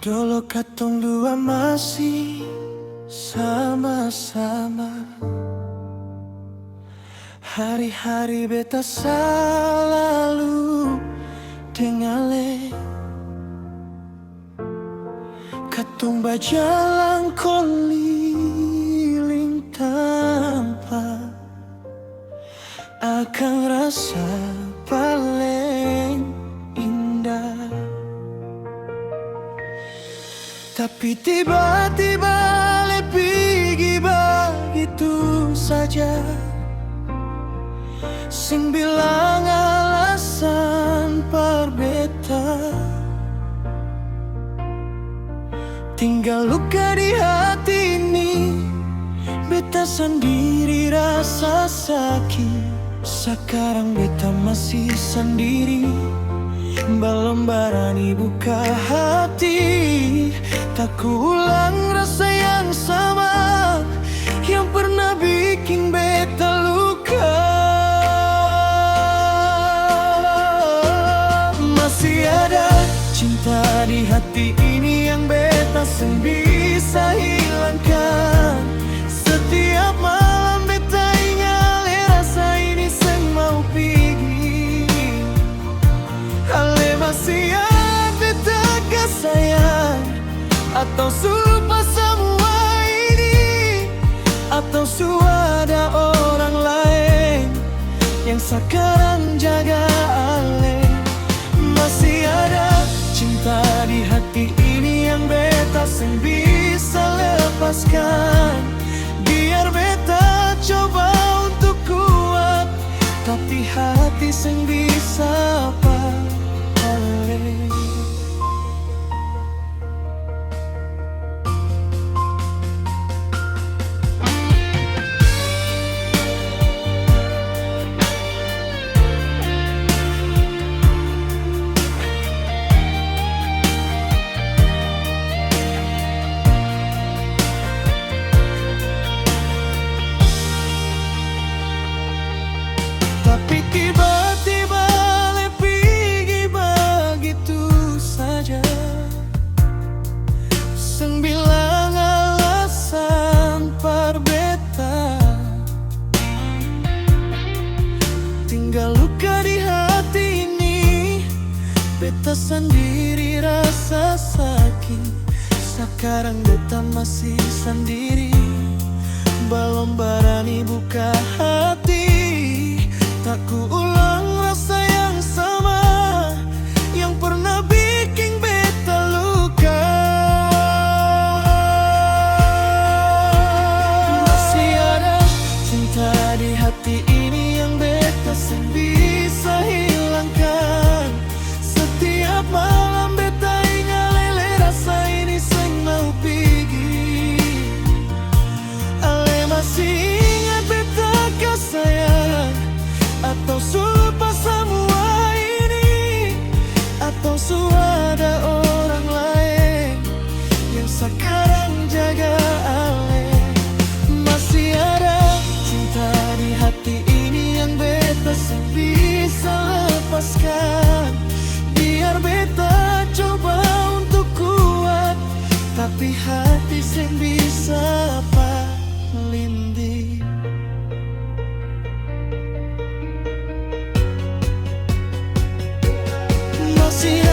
Dulu katong dua masih sama-sama. Hari-hari beta selalu dengale. Katong bajalan keliling tanpa akan rasa paling indah. Tapi tiba-tiba pergi begitu saja. Sing bilang alasan perbeta, tinggal luka di hati ini. Beta sendiri rasa sakit. Sekarang beta masih sendiri, belum berani buka hati. Tak kuulang rasa yang sama yang pernah bikin beta luka. Masih ada cinta di hati ini yang beta seng bisa hilangkan. Setiap malam beta ingat rasa ini seng mau pergi. Ale masih ada beta sayang, atau lupa semua ini, atau ada orang lain yang sekarang jaga ale. Masih ada cinta di hati ini yang beta seng bisa lepaskan. Biar beta coba untuk kuat, tapi hati seng bisa ale. Tapi tiba-tiba pergi begitu saja. Seng bilang alasan perbeta, tinggal luka di hati ini. Beta sendiri rasa sakit. Sekarang beta masih sendiri, belum berani buka hati. Tak kuulang rasa yang sama yang pernah bikin beta luka. Masih ada cinta di hati ini yang beta seng bisa hilangkan. Setiap malam beta ingat lele rasa ini seng mau pergi. Ale masih ingat beta sayang, atau lupa semua ini, atau ada orang lain yang sekarang jaga ale. Masih ada cinta di hati ini yang beta seng bisa lepaskan. Biar beta coba untuk kuat, tapi hati seng bisa palindih. Masih